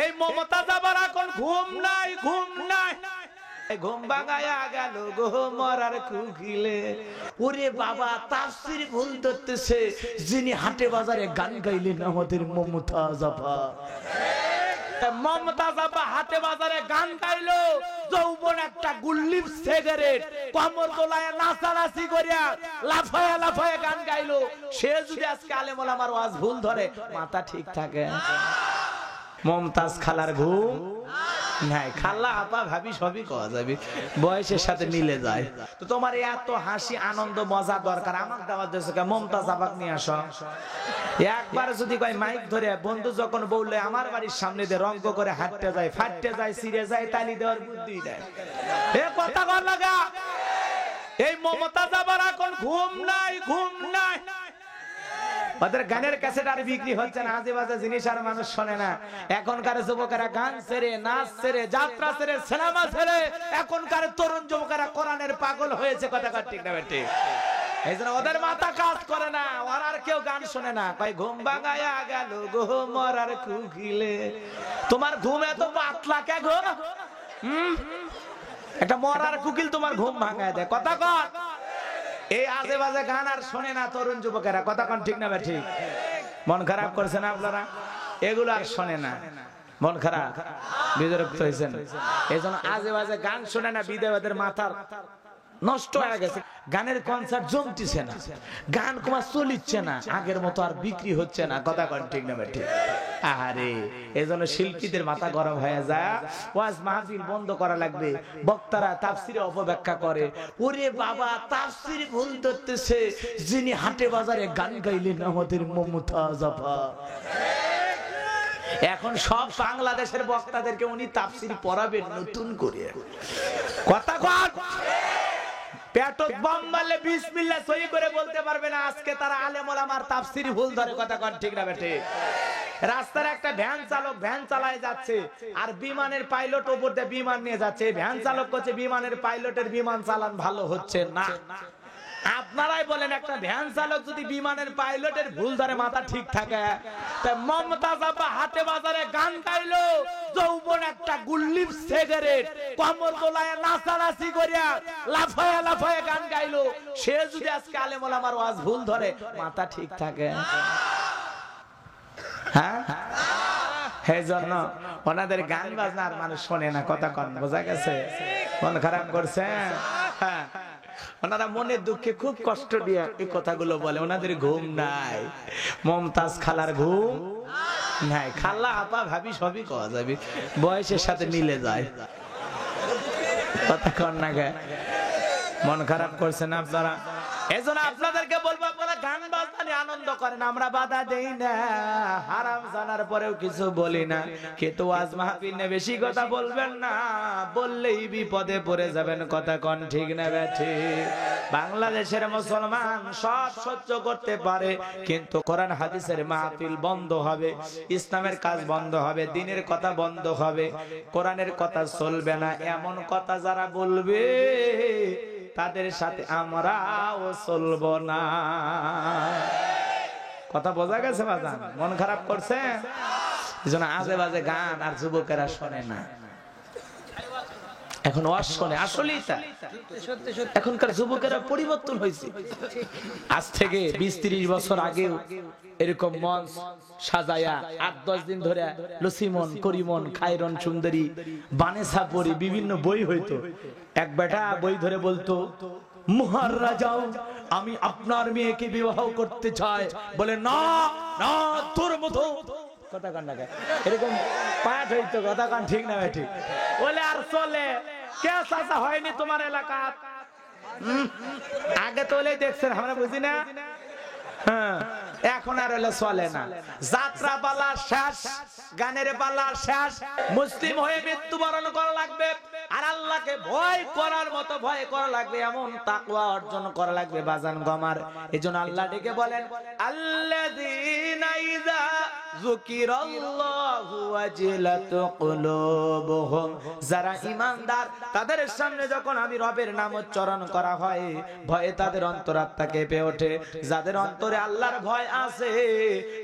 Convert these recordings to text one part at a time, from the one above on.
এই মমতাজ আবার এখন ঘুম নাই, ঘুম নাই, ঘুম ভাঙায়া গেল গো মরার কুকিলে। ওরে বাবা, তাফসীর ভুল ধরতেছে। যিনি হাটে বাজারে গান গাইলেন আমাদের মমতাজ আপা। মমতাজ আপা হাটে বাজারে গান গাইলো, যৌবন একটা গুল্লিপ সিগারেট কমর দোলায় নাচানাচি করিয়া লাফায়া লাফায়া গান গাইলো। সে যদি আজকে আলেম ওলামার ওয়াজ ভুল ধরে, মাথা ঠিক থাকে? মমতাজ খালার ঘুম নাই। খালা আপা ভাবি সবই কওয়া যাবে, বয়সের সাথে মিলে যায়। তো তোমার এত হাসি আনন্দ মজা দরকার, আমার দাওয়াত দিয়েছো কে? মমতাজ আপাকে নিয়ে আসো। একবার যদি কয় মাইক ধরে বন্ধু যখন বললে আমার বাড়ির সামনে দিয়ে রঙ্গ করে হাঁটতে যায়, ফাটতে যায়, ছিঁড়ে যায়, তালি দেওয়ার বুদ্ধি দেয়। এ কথা বল লাগা। এই মমতাজ আবার এখন ঘুম নাই, ঘুম নাই। ওদের গানের ক্যাসেট আর বিক্রি হচ্ছে না, আজে বাজে জিনিস আর মানুষ শোনে না। এখনকার যুবকেরা গান ছেড়ে, নাচ ছেড়ে, যাত্রা ছেড়ে, সিনেমা ছেড়ে, এখনকার তরুণ যুবকেরা কোরআনের পাগল হয়েছে। কথা ঠিক না বেটি? এই জন্য ওদের মাথা কাজ করে না, ওর আর কেউ গান শোনে না। ভাই ঘুম ভাঙায়া গেল গো মরার কুকিলে। তোমার ঘুম এত পাতলা কে গো? একটা মরার কুকিল তোমার ঘুম ভাঙায় দেয়। কথা কর। এই আজে বাজে গান আর শোনে না তরুণ যুবকেরা। কথা কন ঠিক না ভাই? ঠিক। মন খারাপ করছেন আপনারা? এগুলো আর শোনে না, মন খারাপ, বিরক্ত হয়েছেন। এই জন্য আজে বাজে গান শোনে না, বিধবাদের মাথার নষ্ট হয়ে গেছে। গানের কনসার্ট জমতেছে না, গান কুমার চলিচ্ছে না, আগের মতো আর বিক্রি হচ্ছে না। কথা কন ঠিক না ভাই? ঠিক। আরে এজন্য শিল্পীদের মাথা গরম হয়ে যায়। ওয়াজ মাহফিল বন্ধ করা লাগবে। বক্তারা তাফসীরে অপব্যাখ্যা করে। ওরে বাবা, তাফসীর ভুল ধরতেছে। যিনি হাটে বাজারে গান গাইলেন আমাদের মমতাজ আপা। এখন সব বাংলাদেশের বক্তাদেরকে উনি তাফসীর পড়াবেন নতুন করে। কথা কন। পেটত বম মারলে বিসমিল্লাহ সহি করে বলতে পারবে না। আজকে তারা আলেম ওলামার তাফসীর ভুল ধরে। কথা কন ঠিক না বেটে? রাস্তার একটা ভ্যান চালক ভ্যান চালায় যাচ্ছে, আর বিমানের পাইলট উপর দিয়ে বিমান নিয়ে যাচ্ছে। ভ্যান চালক করছে বিমানের পাইলটের বিমান চালান ভালো হচ্ছে না। আপনারাই বলেন, একটা ভ্যান চালক যদি বিমানের পাইলটের ভুল ধরে, মাথা ঠিক থাকে? তা মমতাজ আপা হাটে বাজারে গান গাইলো, যৌবন একটা গুল্লিপ সিগারেট কমর দোলায় নাচানাচি করিয়া লাফায়া লাফায়া গান গাইলো। সে যদি আজকে আলেম ওলামার ওয়াজ ভুল ধরে, মাথা ঠিক থাকে? হ্যাঁ, এই জন্য ওনাদের গান বাজনা আর মানুষ শোনে না। কথা কন, বোঝা গেছে? মন খারাপ করছে। হ্যাঁ, ওনারা মনের দুঃখে খুব কষ্ট দিয়ে এই কথাগুলো বলে। ওনাদের ঘুম নাই। মমতাজ খালার ঘুম নাই। খালা আপা ভাবি সবই কওয়া যাবে, বয়সের সাথে মিলে যায়। কথা কন না গে? মন খারাপ করছেন আপনারা? এজন্য আপনাদেরকে বলবো, আপনারা গান বাজনা নিয়ে আনন্দ করেন, আমরা বাধা দেই না। হারাম জানার পরেও কিছু বলি না। কিন্তু ওয়াজ মাহফিল নিয়ে বেশি কথা বলবেন না, বললেই বিপদে পড়ে যাবেন। কথা কন ঠিক না বেঠি? বাংলাদেশের মুসলমান সব সহ্য করতে পারে, কিন্তু কোরআন হাদিসের মাহফিল বন্ধ হবে, ইসলামের কাজ বন্ধ হবে, দ্বীনের কথা বন্ধ হবে, কোরআনের কথা চলবে না। এমন কথা যারা বলবে, তাদের সাথে আমরাও চলবো না। কথা বোঝা গেছে বাজান? মন খারাপ করছে? এজন্য আজে বাজে গান আর যুবকেরা শোনে না, এখন ওয়াজ শোনে। আসলেই তা, এখনকার যুবকেরা পরিবর্তন হয়েছে। আজ থেকে 20-30 বছর আগেও এরকম মঞ্চ সাজায়া 8-10 দিন ধরে লসিমন, করিমন, খায়রন সুন্দরী, বানেসা পরি বিভিন্ন বই হইতো। এক বেটা বই ধরে বলতো, মহারাজা যাও, আমি আপনার মেয়েকে বিবাহ করতে চাই। বলে না না, তোর মতো। কথা কান না, এরকম পাঠ হইতো। কথা কান ঠিক না ঠিক? বলে আর চলে কে চাচা হয়নি তোমার এলাকা? আগে তো দেখছেন, আমরা বুঝি না। হ্যাঁ, এখন আর হলে চলে না। যাত্রা পালা শেষ, গানের পালা শেষ। মুসলিম হয়ে মৃত্যুবরণ করা লাগবে, আর আল্লাহকে ভয় করার মতো ভয় করা লাগবে, এমন তাকওয়া অর্জন করা লাগবে বাজান গমার। এজন্য আল্লাহ ডেকে বলেন আল্লাযীনা ইযা যুকিরাল্লাহু ওয়াজিলাত কুলুবুহুম, যারা ঈমানদার তাদের সামনে যখন আমি রবের নাম উচ্চারণ করা হয় ভয়ে তাদের অন্তরাত্মা কেঁপে ওঠে। যাদের অন্তরে আল্লাহর ভয় আছে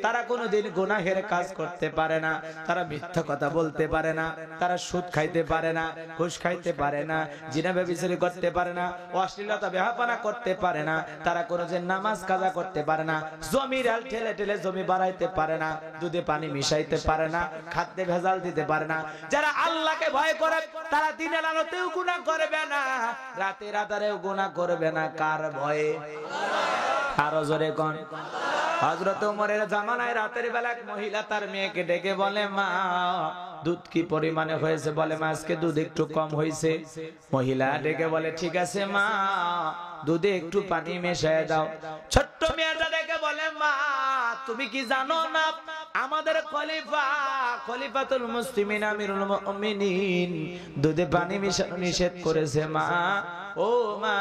তারা কোনোদিন গুনাহের কাজ করতে পারে না, তারা মিথ্যা কথা বলতে পারে না, তারা সুদ খাইতে পারে না, ঘুষ খাইতে পারে না, জিনা ব্যভিচার করতে পারে না, অশ্লীলতা বেহাপানা করতে পারে না, তারা কোনোদিন নামাজ কাজা করতে পারে না, জমির আল ঠেলে ঠেলে জমি বাড়াইতে পারে না, দুধে পানি মিশাইতে পারে না, খাদ্যে ভেজাল দিতে পারে না। যারা আল্লাহকে ভয় করে তারা দিনের আলোতেও গুনাহ করবে না, রাতের আধারেও গুনাহ করবে না। কার ভয়ে? আরো জোরে কোন? হযরত ওমরের জামানায় রাতের বেলা এক মহিলা তার মেয়েকে ডেকে বলে মা দুধ কি পরিমাণে হয়েছে? বলে মা আজকে দুধ একটু কম হয়েছে। মহিলা ডেকে বলে ঠিক আছে মা দুধে একটু পানি মিশিয়ে দাও। ছোট্ট মেয়েটা ডেকে বলে মা তুমি কি জানো না আমাদের খলিফাতুল মুসলিমিন আমিরুল মুমিনিন দুধে পানি মিশানো নিষেধ করেছে মা। ও মা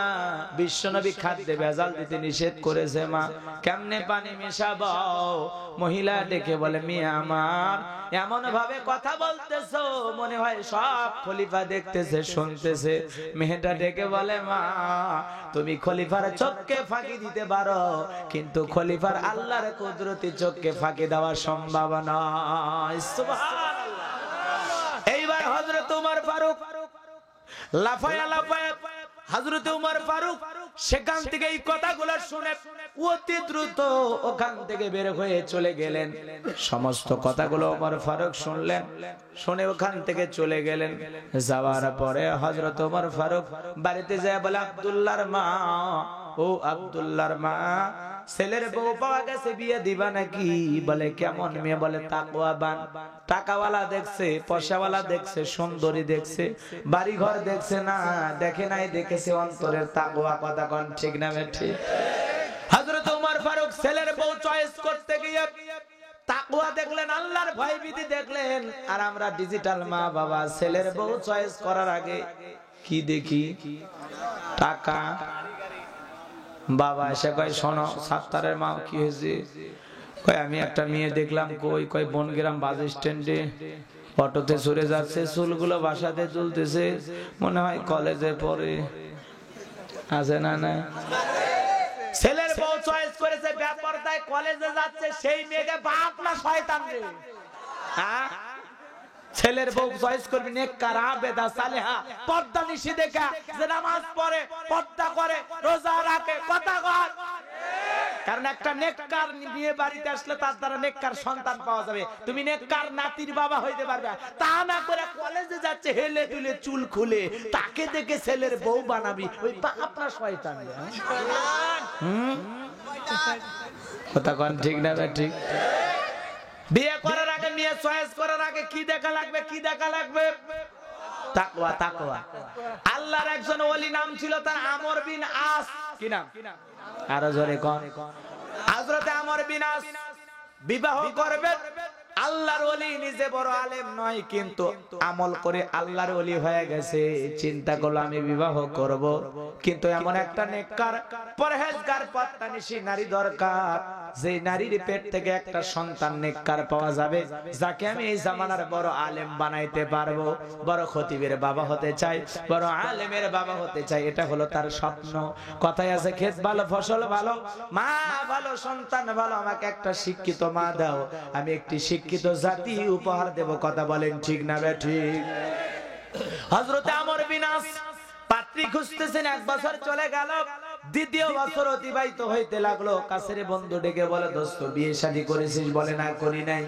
বিশ্বনবী খাদ্যে ভেজাল দিতে নিষেধ করেছে মা, কেমনে পানি মেশাবো? মহিলা ডেকে বলে মিয়া আমার এমন ভাবে কথা বলতেছো মনে হয় সব খলিফা দেখতেছে শুনতেছে। মেয়েটা ডেকে বলে মা তুমি খলিফার চোখকে ফাঁকি দিতে পারো কিন্তু খলিফার আল্লাহর কুদরতি চোখকে ফাঁকি দেওয়া সম্ভব নয়। সুবহানাল্লাহ। এইবার হযরত ওমর ফারুক লাফায়া লাফায়া হযরত ওমর ফারুক সেখান থেকে এই কথাগুলো শুনে অতি দ্রুত ওখান থেকে বের হয়ে চলে গেলেন। সমস্ত কথাগুলো ওমর ফারুক শুনলেন, শুনে ওখান থেকে চলে গেলেন। যাওয়ার পরে হযরত ওমর ফারুক বাড়িতে যায় বলে আব্দুল্লাহর মা, ও আব্দুল্লাহর মা ছেলের বউ পাওয়া গেছে, বিয়ে দিবা নাকি? বলে কেমন মেয়ে? বলে তাকওয়াবান, টাকাওয়ালা দেখছে, পয়সাওয়ালা দেখছে, সুন্দরী দেখছে, বাড়ি ঘর দেখছে না, দেখে নাই দেখেছে অন্তরের তাকওয়া। কথা কোন ঠিক না ঠিক? হযরত ওমর ফারুক ছেলের বউ চয়েস করতে গিয়ে তাকওয়া দেখলেন, আল্লাহর ভয়ভীতি দেখলেন। আর আমরা ডিজিটাল মা বাবা ছেলের বউ চয়েস করার আগে কি দেখি? টাকা। বাবা এসে কয় শোনো সাত্তারের মা কি হয়েছে? কয় আমি একটা মেয়ে দেখলাম। কই বনগ্রাম বাস স্ট্যান্ডে অটোতে চড়ে যাচ্ছে, চুলগুলো বাসাতে চলতেছে, মনে হয় কলেজে পড়ে। আছে না? না ছেলের বউ চয়েস করেছে বেপরদায় কলেজে যাচ্ছে, সেই মেয়েকে বাপ না শয়তান রে? হ্যাঁ ছেলের বউ চয়েস করবি নেককার আবেদা সালেহা পর্দা নিশি দেখা যে নামাজ পড়ে পর্দা করে রোজা রাখে। কথা কর। কারণ একটা নেককার বিয়ে বাড়িতে আসলে তার দ্বারা নেককার সন্তান পাওয়া যাবে। তুমি নেককার নাতির বাবা হইতে পারবে, তা না করে কলেজে যাচ্ছে হেলে দুলে চুল খুলে, তাকে দেখে ছেলের বউ বানাবি, ওই আপনার শয়তান। কথা কোন ঠিক না ঠিক? বিয়ে করার আগে মেয়ে চয়েস করার আগে কি দেখা লাগবে? কি দেখা লাগবে? তাকওয়া। তাকওয়া। আল্লাহর একজন ওলি নাম ছিল তার আমর বিন আস। কি নাম? আরো জোরে কোন? হযরত আমর বিন আস বিবাহ করবে। আল্লাহর ওলি, নিজে বড় আলেম নয় কিন্তু আমল করে আল্লাহর ওলি হয়ে গেছে। চিন্তা করলো আমি বিবাহ করব, কিন্তু এমন একটা নেককার পরহেজগার পর্দানিশী নারী দরকার, যে নারীর পেট থেকে একটা সন্তান নেককার পাওয়া যাবে, যাকে আমি এই জামানার বড় আলেম বানাইতে পারবো। বড় খতিবের বাবা হতে চাই, বড় আলেমের বাবা হতে চাই, এটা হলো তার স্বপ্ন। কথায় আছে ক্ষেত ভালো ফসল ভালো, মা ভালো সন্তান ভালো, আমাকে একটা শিক্ষিত মা দাও, আমি একটি শিক্ষিত জাতি উপহার দেব। কথা বলেন ঠিক না ঠিক? হযরত আমর বিন আস পাত্রী খুঁজতেছেন, 1 বছর চলে গেল, দ্বিতীয় বছর অতিবাহিত হইতে লাগলো। কাছের বন্ধু ডেকে বলে দোস্ত বিয়ে শাদী করেছিস? বলে না করি নাই।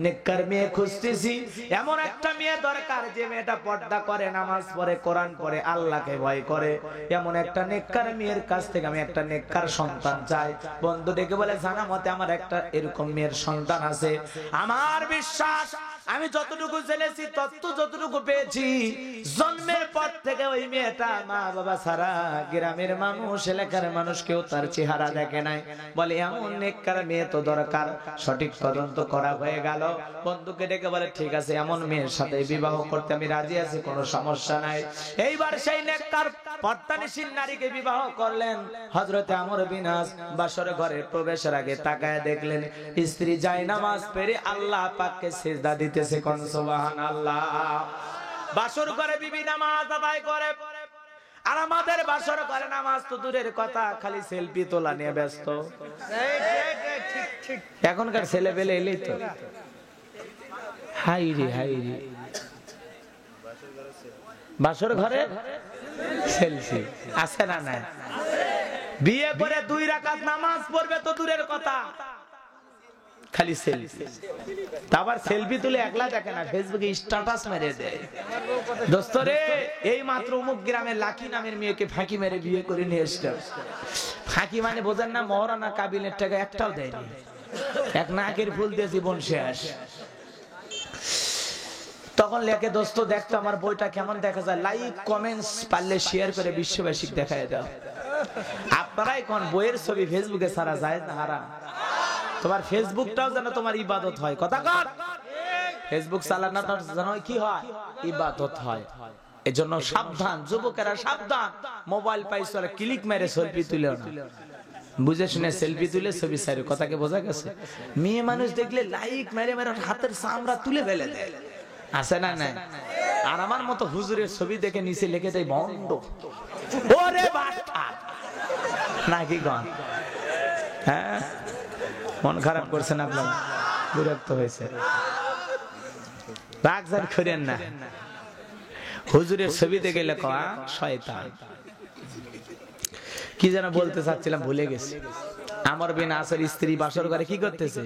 নেককার মেয়ে খুঁজতেছি, এমন একটা মেয়ে দরকার যে মেয়েটা পর্দা করে, নামাজ পড়ে, কোরআন পড়ে, আল্লাহকে ভয় করে। এমন একটা নেককার মেয়ের কাছ থেকে আমি একটা নেককার সন্তান চাই। বন্ধু ডেকে বলে জানা মতে আমার একটা এরকম মেয়ের সন্তান আছে। আমার বিশ্বাস আমি যতটুকু জেনেছি যতটুকু পেয়েছি, জন্মের পর থেকে ওই মেয়েটা মা বাবা ছাড়া গ্রামের মানুষ এলাকার মানুষ কেউ তার চেহারা দেখে নাই। বলে এমন নেককার মেয়ে তো দরকার। সঠিক তদন্ত করা হয়ে গেল। বন্ধুকে ডেকে বলে ঠিক আছে, এমন মেয়ের সাথে বিবাহ করতে আমি রাজি আছি, কোনো সমস্যা নাই। এইবার সেই নেককার পর্দানিশীল নারীকে বিবাহ করলেন হযরতে আমর বিন আস। বাসর ঘরে প্রবেশের আগে তাকায় দেখলেন স্ত্রী জায়নামাজ পড়ে আল্লাহ পাককে সিজদা দিতেছে। কোন সুবহানাল্লাহ। বাসর ঘরে বিবি নামাজ আদায় করে, আর আমাদের বাসর ঘরে নামাজ তো দূরের কথা, খালি সেলফি তোলা নিয়ে ব্যস্ত। এখনকার ছেলে পেলে এলেই তো হাই রে বাসর ঘরে সেলফি আছে না নাই? বিয়ে করে 2 রাকাত নামাজ পড়বে তো দূরের কথা, খালি সেলফি। তারপর সেলফি তুলে একলা দেখে না, ফেসবুকে স্ট্যাটাস মেরে দেয়। দোস্ত রে, এই মাত্র অমুক গ্রামের লাকি নামের মেয়েকে ফাঁকি মেরে বিয়ে করে নিয়ে এসলাম। ফাঁকি মানে বোঝেন না, মহারানা কাবিলের টাকা একটাও দেয়নি, এক নাকের ফুল দিয়ে জীবন শেষ। তখন লেখে দোস্ত দেখতো আমার বইটা কেমন দেখা যায়, লাইক কমেন্টস পারলে শেয়ার করে বিশ্ববাসীক দেখায় দাও। আপনারাই কোন বইয়ের ছবি ফেসবুকে ছাড়া যায় না হারাম? তোমার ফেসবুকটাও যেন তোমার ইবাদত হয়। কথা কর, ফেসবুক চালানোটা যেন কি হয়, ইবাদত হয়। এজন্য সাবধান যুবকেরা, সাবধান। মোবাইল পাইছো ক্লিক মেরে সেলফি তুলে না, বুঝে শুনে সেলফি তুলে ছবি ছাড়ে। কথাকে বোঝা গেছে? মেয়ে মানুষ দেখলে লাইক মেরে মেরে হাতের চামড়া তুলে ফেলে দেয়, আছে না নাই? আর আমার মতো হুজুরের ছবি দেখে নিচে লিখে দেয় ভণ্ড। ওরে বাটা নাকি গান? হ্যাঁ, মন খারাপ করছেন আপনার, বিরক্ত হয়েছে, রাগজান করেন না। হুজুরের ছবি দেখে লেখা শয়তান। কি যেন বলতে চাচ্ছিলাম, ভুলে গেছি। আমর বিন আসের স্ত্রী বাসর ঘরে কি করতেছে?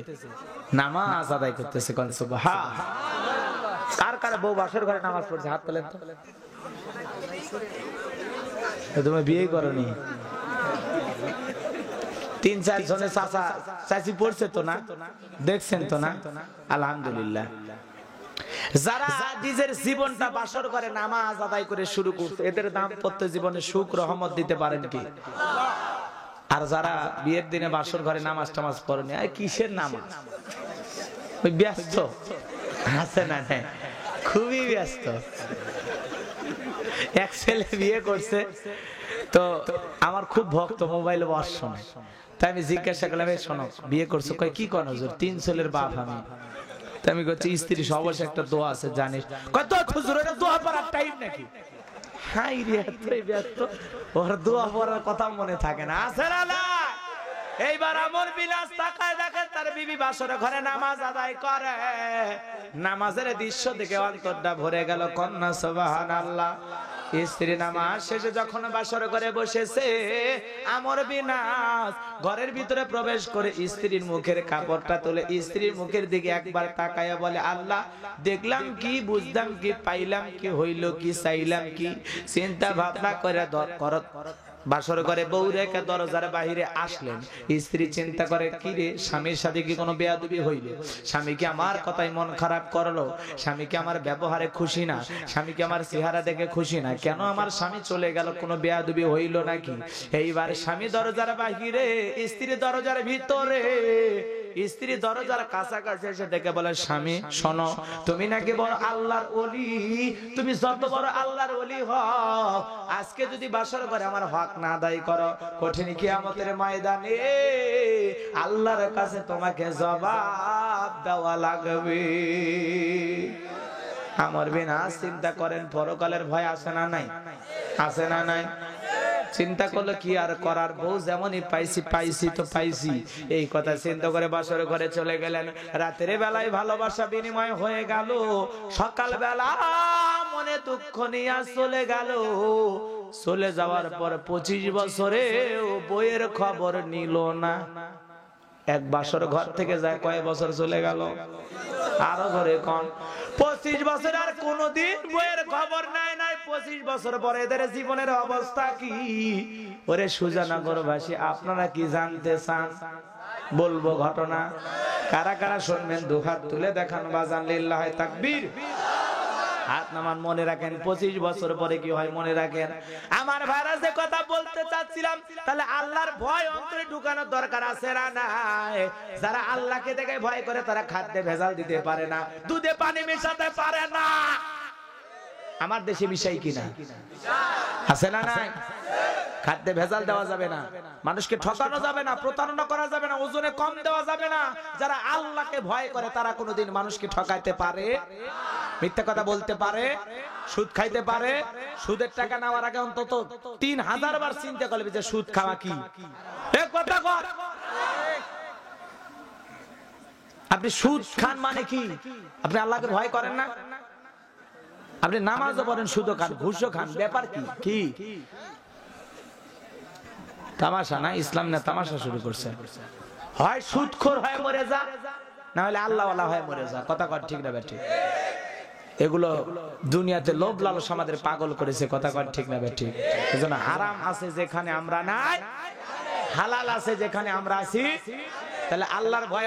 নামাজ আদায় করতেছে। কোন সুবহান। কার কার বউ বাসর ঘরে নামাজ পড়ছে? হাত তোলেন তো। তুমি বিয়ে করনি? 3-4 জনের চাচা চাচি পড়ছে তো না? দেখছেন তো না? আলহামদুলিল্লাহ। যারা নিজের জীবনটা বাসর ঘরে নামাজ আদায় করে শুরু করছে, এদের দাম্পত্য জীবনে সুখ রহমত দিতে পারেন কি? আর যারা বিয়ের দিনে বাসর ঘরে নামাজ টামাজ পড়েনি, আর কিসের নামাজ? ওই ব্যস্ত আছে না? খুবই ব্যস্ত। এক ছেলে বিয়ে করছে তো আমার খুব ভক্ত, মোবাইলে ওয়াজ শোনে। তাই আমি জিজ্ঞাসা করলাম, শোনো বিয়ে করছো? কয় কি কোন হুজুর, 3 ছেলের বাপ আমি। তাই আমি বলছি স্ত্রী সবশেষে একটা দোয়া আছে জানিস? কয় তো হুজুর, এটা দোয়া পড়ার টাইম নাকি? হাই রে, এতই ব্যস্ত, ওর দোয়া পড়ার কথা মনে থাকে না। আছে না? এইবার আমর বিলাস তাকায় দেখে তার বিবি বাসর ঘরে নামাজ আদায় করে। নামাজের দৃশ্য দেখে অন্তরটা ভরে গেল। কন্যা সুবহানাল্লাহ। স্ত্রী নামাজ শেষে যখন বাসর ঘরে বসেছে, আমর বিনাস ঘরের ভিতরে প্রবেশ করে স্ত্রীর মুখের কাপড়টা তুলে স্ত্রীর মুখের দিকে একবার তাকায়া বলে, আল্লাহ, দেখলাম কি, বুঝলাম কি, পাইলাম কি, হইল কি, চাইলাম কি, চিন্তা ভাবনা করে বাসর ঘরে বউ রেখে দরজার বাহিরে আসলেন। স্ত্রী চিন্তা করে, কি রে, স্বামীর সাথে কি কোনো বেয়াদবি হইল? স্বামী কি আমার কথায় মন খারাপ করলো? স্বামী কি আমার ব্যবহারে খুশি না? স্বামী কি আমার চেহারা দেখে খুশি না? কেন আমার স্বামী চলে গেল? কোনো বেয়াদবি হইল নাকি? এইবার স্বামী দরজার বাহিরে, স্ত্রী দরজার ভিতরে। স্ত্রী দরজার কাছাকাছি এসে ডেকে বলে, স্বামী শোনো, তুমি নাকি বড় আল্লাহর ওলি, তুমি যত বড় আল্লাহর ওলি হও, আজকে যদি বাসর ঘরে আমার হক না আদায় করো, কঠিন কিয়ামতের ময়দানে আল্লাহর কাছে তোমাকে জবাব দেওয়া লাগবে। আমর বিন আস চিন্তা করেন, পরকালের ভয় আছে না নাই? আছে না নাই? চিন্তা করলো কি আর করার, বউ যেমনই পাইছি তো পাইছি, এই কথা চিন্তা করে বাসর ঘরে চলে গেলেন। রাতের বেলায় ভালোবাসা বিনিময় হয়ে গেল। সকাল বেলা মনে দুঃখ নিয়ে চলে গেল। চলে যাওয়ার পর 25 বছরে বইয়ের খবর নিল না। এক বাসর ঘর থেকে যায় কয় বছর চলে গেল? আরো ঘরে কোন 25 বছর আর কোনদিন বইয়ের খবর নাই। 25 বছর পরে এদের জীবনের অবস্থা কি? ওরে সুজানগরবাসী, আপনারা কি জানতে চান? বলবো ঘটনা। কারা কারা শুনবেন দু হাত তুলে দেখান বাজান লিল্লাহি তাকবীর। হাত নামান, মনে রাখেন 25 বছর পরে কি হয় মনে রাখেন। আমার ভাইরা যে কথা বলতে চাচ্ছিলাম, তাহলে আল্লাহর ভয় অন্তরে ঢুকানোর দরকার আছে না নাই? যারা আল্লাহকে দেখে ভয় করে তারা খাদ্যে ভেজাল দিতে পারে না, দুধে পানি মেশাতে পারে না। আমার দেশে বিষয় কিনা আছে না নাই? খাদ্যে ভেজাল দেওয়া যাবে না, মানুষকে ঠকানো যাবে না, প্রতারণা করা যাবে না, ওজনে কম দেওয়া যাবে না। যারা আল্লাহকে ভয় করে তারা কোনোদিন মানুষকে ঠকাইতে পারে, মিথ্যা কথা বলতে পারে, সুদ খাইতে পারে। সুদের টাকা নেওয়ার আগে অন্তত 3000 বার চিন্তা করবে যে সুদ খাওয়া কি। কথা কর, আপনি সুদ খান মানে কি? আপনি আল্লাহকে ভয় করেন না? আপনি নামাজও পড়েন, সুদও খান, ঘুষও খান, ব্যাপার কি? কি তামাশা না? ইসলাম না তামাশা শুরু করছে। হয় সুদখোর হয়ে মরে যা, না হলে আল্লাহওয়ালা হয়ে মরে যা। কথা কর ঠিক না ঠিক? এগুলো দুনিয়াতে লোভ লালসা আমাদের পাগল করেছে। কথা কর ঠিক না ঠিক? এজন্য হারাম আছে যেখানে আমরা নাই, হালাল আছে যেখানে আমরা আছি। তাহলে আল্লাহর ভয়